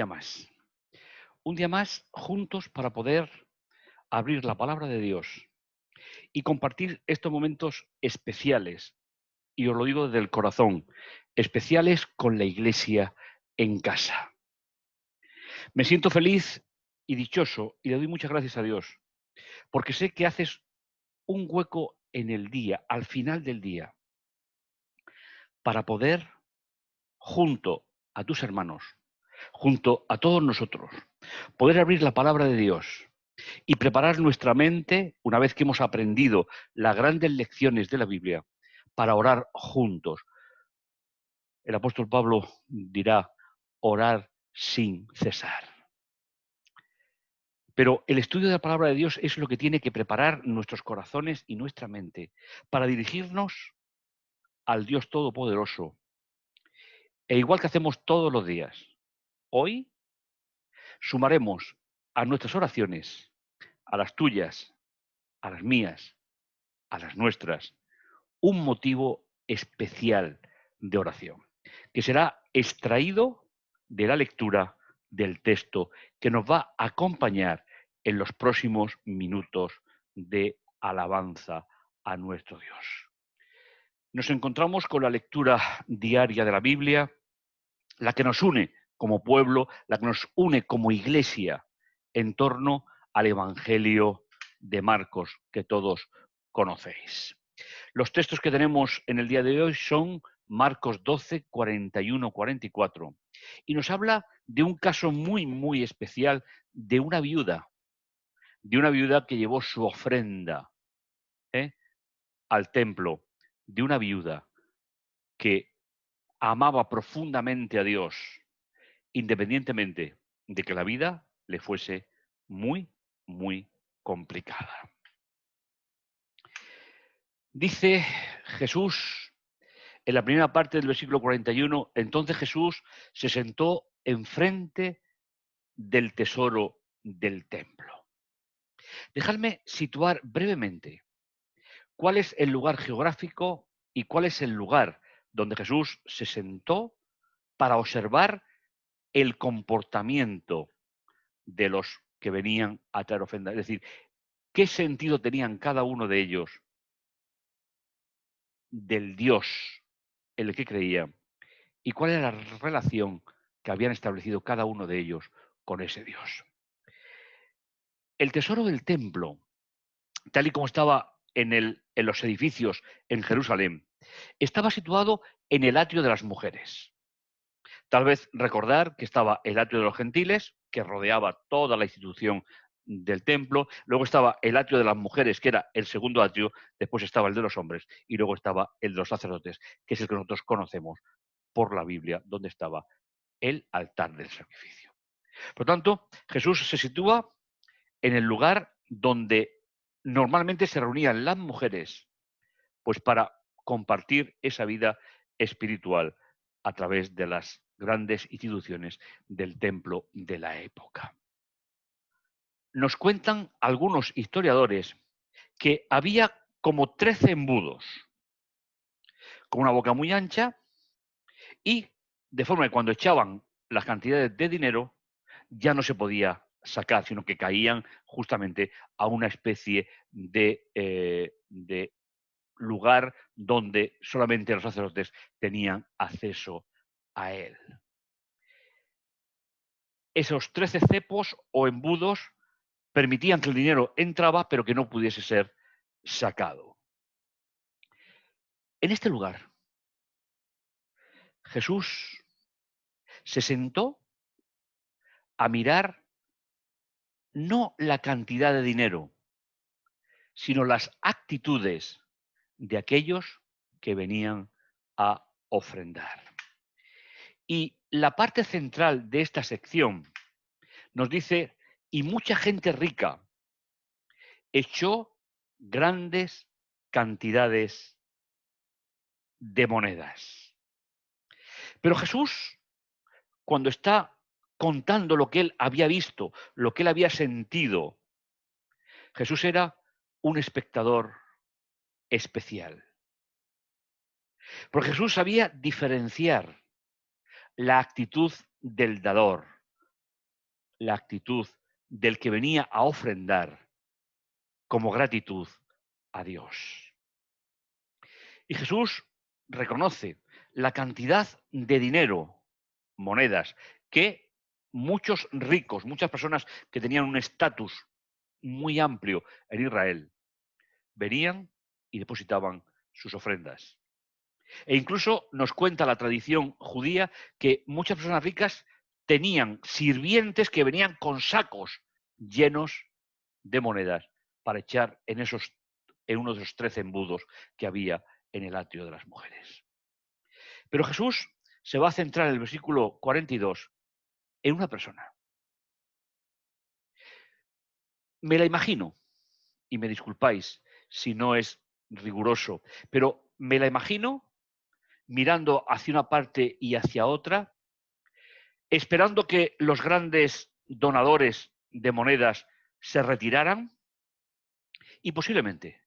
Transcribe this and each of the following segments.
día más. Un día más juntos para poder abrir la palabra de Dios y compartir estos momentos especiales, y os lo digo desde el corazón, especiales con la Iglesia en casa. Me siento feliz y dichoso y le doy muchas gracias a Dios, porque sé que haces un hueco en el día, al final del día, para poder, junto a tus hermanos, junto a todos nosotros, poder abrir la palabra de Dios y preparar nuestra mente, una vez que hemos aprendido las grandes lecciones de la Biblia, para orar juntos. El apóstol Pablo dirá, orar sin cesar. Pero el estudio de la palabra de Dios es lo que tiene que preparar nuestros corazones y nuestra mente para dirigirnos al Dios Todopoderoso. E igual que hacemos todos los días, hoy sumaremos a nuestras oraciones, a las tuyas, a las mías, a las nuestras, un motivo especial de oración, que será extraído de la lectura del texto que nos va a acompañar en los próximos minutos de alabanza a nuestro Dios. Nos encontramos con la lectura diaria de la Biblia, la que nos une como pueblo, la que nos une como iglesia en torno al Evangelio de Marcos, que todos conocéis. Los textos que tenemos en el día de hoy son Marcos 12, 41, 44. Y nos habla de un caso muy, muy especial de una viuda que llevó su ofrenda al templo, de una viuda que amaba profundamente a Dios, independientemente de que la vida le fuese muy, muy complicada. Dice Jesús en la primera parte del versículo 41, entonces Jesús se sentó enfrente del tesoro del templo. Dejadme situar brevemente cuál es el lugar geográfico y cuál es el lugar donde Jesús se sentó para observar el comportamiento de los que venían a traer ofrenda. Es decir, qué sentido tenían cada uno de ellos del Dios en el que creían y cuál era la relación que habían establecido cada uno de ellos con ese Dios. El tesoro del templo, tal y como estaba en los edificios en Jerusalén, estaba situado en el atrio de las mujeres. Tal vez recordar que estaba el atrio de los gentiles, que rodeaba toda la institución del templo, luego estaba el atrio de las mujeres, que era el segundo atrio, después estaba el de los hombres y luego estaba el de los sacerdotes, que es el que nosotros conocemos por la Biblia, donde estaba el altar del sacrificio. Por lo tanto, Jesús se sitúa en el lugar donde normalmente se reunían las mujeres, pues para compartir esa vida espiritual a través de las grandes instituciones del templo de la época. Nos cuentan algunos historiadores que había como 13 embudos, con una boca muy ancha y de forma que cuando echaban las cantidades de dinero ya no se podía sacar, sino que caían justamente a una especie de lugar donde solamente los sacerdotes tenían acceso a él. Esos 13 cepos o embudos permitían que el dinero entraba, pero que no pudiese ser sacado. En este lugar, Jesús se sentó a mirar no la cantidad de dinero, sino las actitudes de aquellos que venían a ofrendar. Y la parte central de esta sección nos dice, y mucha gente rica echó grandes cantidades de monedas. Pero Jesús, cuando está contando lo que él había visto, lo que él había sentido, Jesús era un espectador especial. Porque Jesús sabía diferenciar la actitud del dador, la actitud del que venía a ofrendar como gratitud a Dios. Y Jesús reconoce la cantidad de dinero, monedas, que muchos ricos, muchas personas que tenían un estatus muy amplio en Israel, venían y depositaban sus ofrendas. E incluso nos cuenta la tradición judía que muchas personas ricas tenían sirvientes que venían con sacos llenos de monedas para echar en uno de esos 13 embudos que había en el atrio de las mujeres. Pero Jesús se va a centrar en el versículo 42 en una persona. Me la imagino, y me disculpáis si no es riguroso, pero me la imagino mirando hacia una parte y hacia otra, esperando que los grandes donadores de monedas se retiraran y posiblemente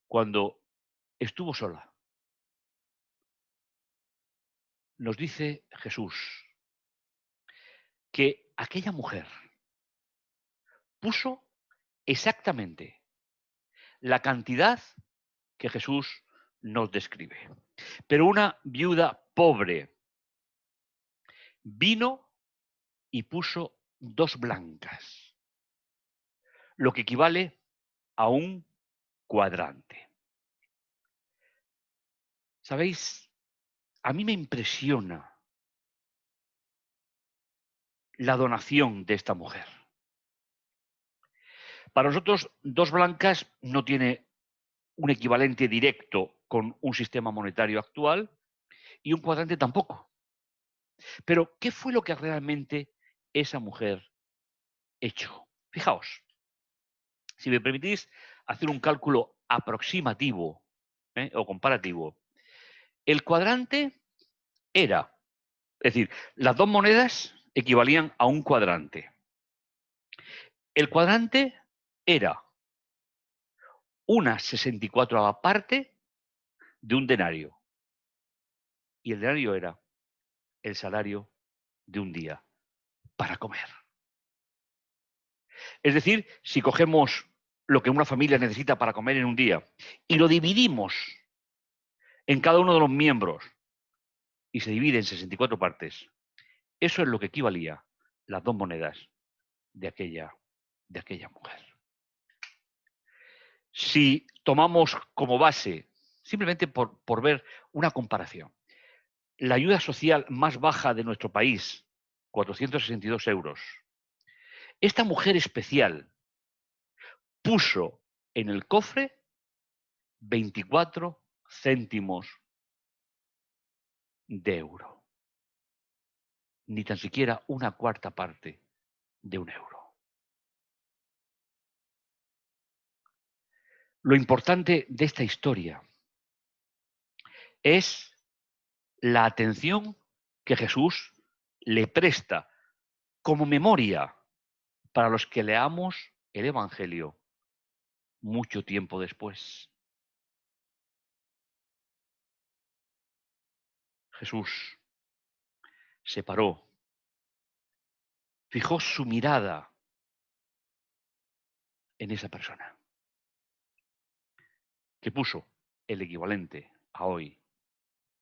cuando estuvo sola, nos dice Jesús que aquella mujer puso exactamente la cantidad que Jesús nos describe. Pero una viuda pobre vino y puso 2 blancas, lo que equivale a un cuadrante. ¿Sabéis? A mí me impresiona la donación de esta mujer. Para nosotros, 2 blancas no tiene un equivalente directo con un sistema monetario actual y un cuadrante tampoco. Pero, ¿qué fue lo que realmente esa mujer hecho? Fijaos, si me permitís hacer un cálculo aproximativo o comparativo, el cuadrante era, es decir, las 2 monedas equivalían a un cuadrante. El cuadrante era una 64ª parte de un denario. Y el denario era el salario de un día para comer. Es decir, si cogemos lo que una familia necesita para comer en un día y lo dividimos en cada uno de los miembros y se divide en 64 partes, eso es lo que equivalía las 2 monedas de aquella mujer. Si tomamos como base, simplemente por ver una comparación, la ayuda social más baja de nuestro país, 462 euros, esta mujer especial puso en el cofre 24 céntimos de euro. Ni tan siquiera una cuarta parte de un euro. Lo importante de esta historia es la atención que Jesús le presta como memoria para los que leamos el Evangelio mucho tiempo después. Jesús se paró, fijó su mirada en esa persona, que puso el equivalente a hoy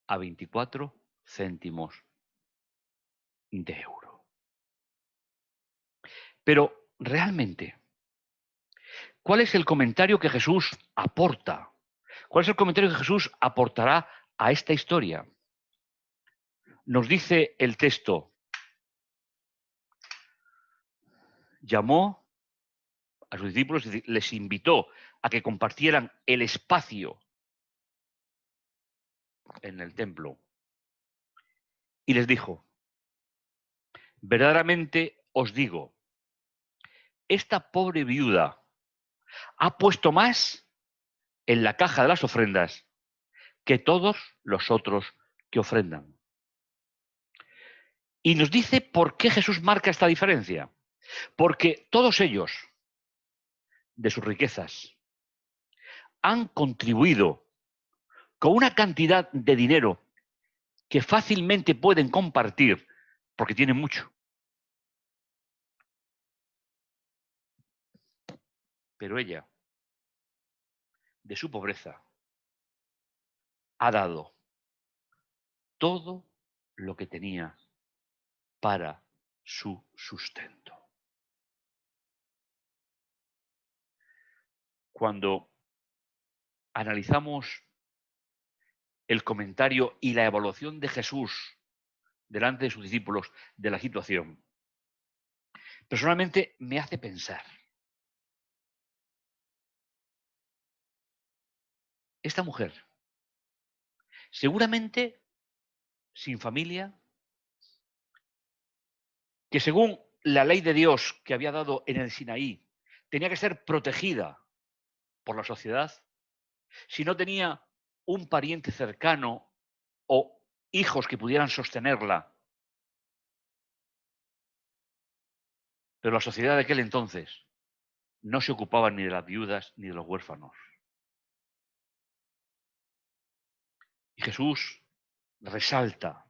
a 24 céntimos de euro. Pero realmente, ¿cuál es el comentario que Jesús aporta? ¿Cuál es el comentario que Jesús aportará a esta historia? Nos dice el texto, llamó a sus discípulos y les invitó a que compartieran el espacio en el templo. Y les dijo, verdaderamente os digo, esta pobre viuda ha puesto más en la caja de las ofrendas que todos los otros que ofrendan. Y nos dice por qué Jesús marca esta diferencia. Porque todos ellos, de sus riquezas, han contribuido con una cantidad de dinero que fácilmente pueden compartir porque tienen mucho. Pero ella, de su pobreza, ha dado todo lo que tenía para su sustento. Cuando analizamos el comentario y la evaluación de Jesús delante de sus discípulos de la situación, personalmente me hace pensar, esta mujer, seguramente sin familia, que según la ley de Dios que había dado en el Sinaí, tenía que ser protegida por la sociedad, si no tenía un pariente cercano o hijos que pudieran sostenerla. Pero la sociedad de aquel entonces no se ocupaba ni de las viudas ni de los huérfanos. Y Jesús resalta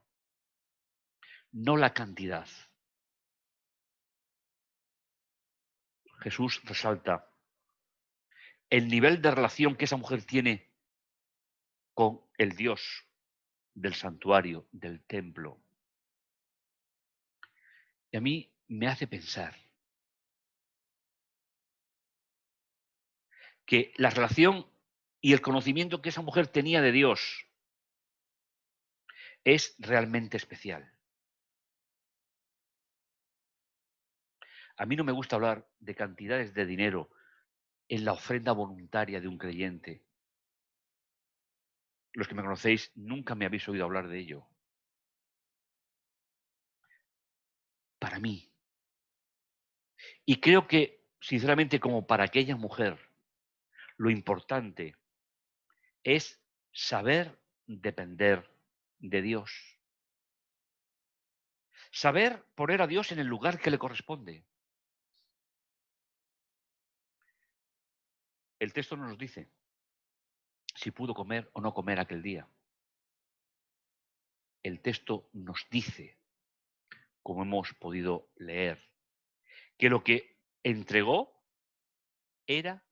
no la cantidad. Jesús resalta el nivel de relación que esa mujer tiene con el Dios del santuario, del templo. Y a mí me hace pensar que la relación y el conocimiento que esa mujer tenía de Dios es realmente especial. A mí no me gusta hablar de cantidades de dinero en la ofrenda voluntaria de un creyente. Los que me conocéis nunca me habéis oído hablar de ello. Para mí. Y creo que, sinceramente, como para aquella mujer, lo importante es saber depender de Dios. Saber poner a Dios en el lugar que le corresponde. El texto no nos dice si pudo comer o no comer aquel día. El texto nos dice, como hemos podido leer, que lo que entregó era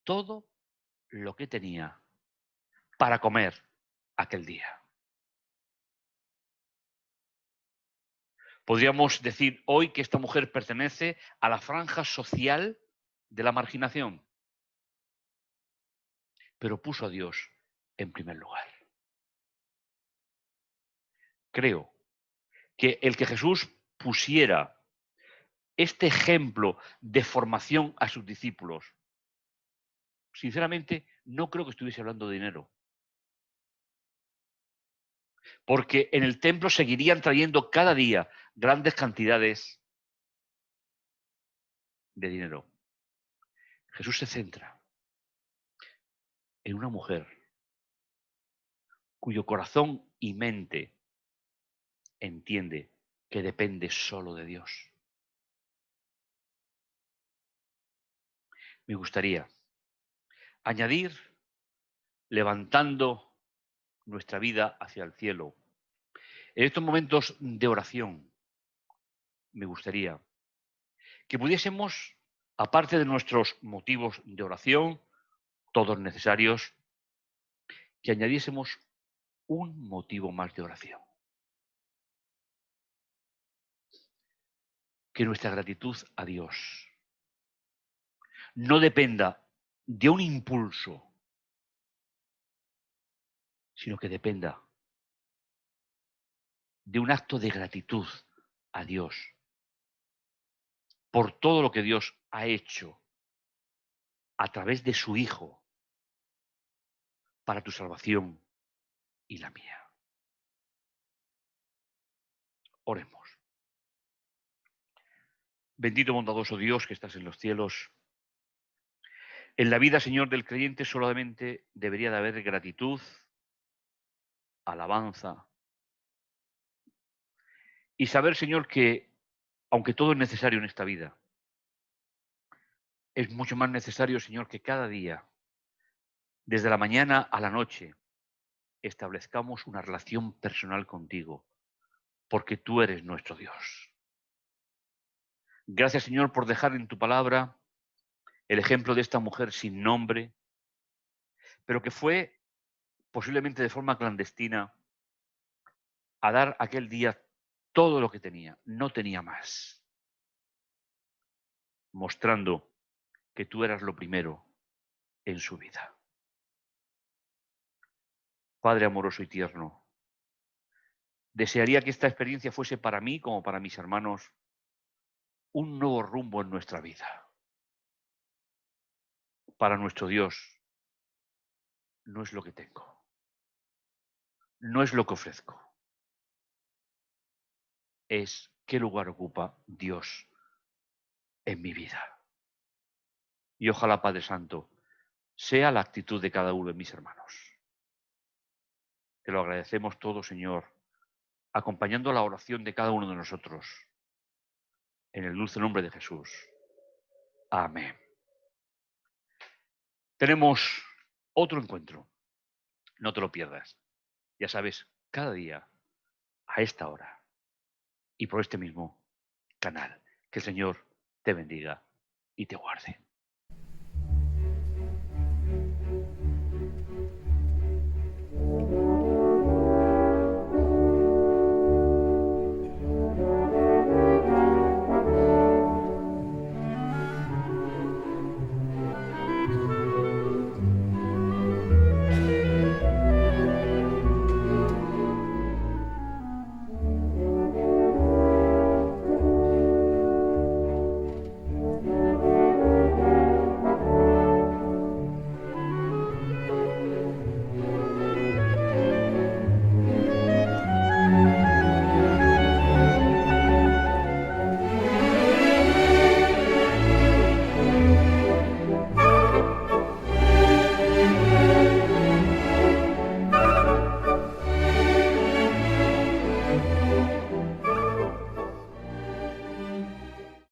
todo lo que tenía para comer aquel día. Podríamos decir hoy que esta mujer pertenece a la franja social de la marginación, pero puso a Dios en primer lugar. Creo que el que Jesús pusiera este ejemplo de formación a sus discípulos, sinceramente, no creo que estuviese hablando de dinero. Porque en el templo seguirían trayendo cada día grandes cantidades de dinero. Jesús se centra en una mujer cuyo corazón y mente entiende que depende solo de Dios. Me gustaría añadir, levantando nuestra vida hacia el cielo, en estos momentos de oración, me gustaría que pudiésemos, aparte de nuestros motivos de oración, todos necesarios, que añadiésemos un motivo más de oración. Que nuestra gratitud a Dios no dependa de un impulso, sino que dependa de un acto de gratitud a Dios por todo lo que Dios ha hecho a través de su Hijo para tu salvación y la mía. Oremos. Bendito bondadoso Dios que estás en los cielos. En la vida, Señor, del creyente solamente debería de haber gratitud, alabanza y saber, Señor, que aunque todo es necesario en esta vida, es mucho más necesario, Señor, que cada día, desde la mañana a la noche, establezcamos una relación personal contigo, porque tú eres nuestro Dios. Gracias, Señor, por dejar en tu palabra el ejemplo de esta mujer sin nombre, pero que fue posiblemente de forma clandestina a dar aquel día todo lo que tenía, no tenía más, mostrando que tú eras lo primero en su vida. Padre amoroso y tierno, desearía que esta experiencia fuese para mí, como para mis hermanos, un nuevo rumbo en nuestra vida. Para nuestro Dios no es lo que tengo, no es lo que ofrezco, es qué lugar ocupa Dios en mi vida. Y ojalá, Padre Santo, sea la actitud de cada uno de mis hermanos. Te lo agradecemos todo, Señor, acompañando la oración de cada uno de nosotros. En el dulce nombre de Jesús. Amén. Tenemos otro encuentro. No te lo pierdas. Ya sabes, cada día, a esta hora y por este mismo canal. Que el Señor te bendiga y te guarde.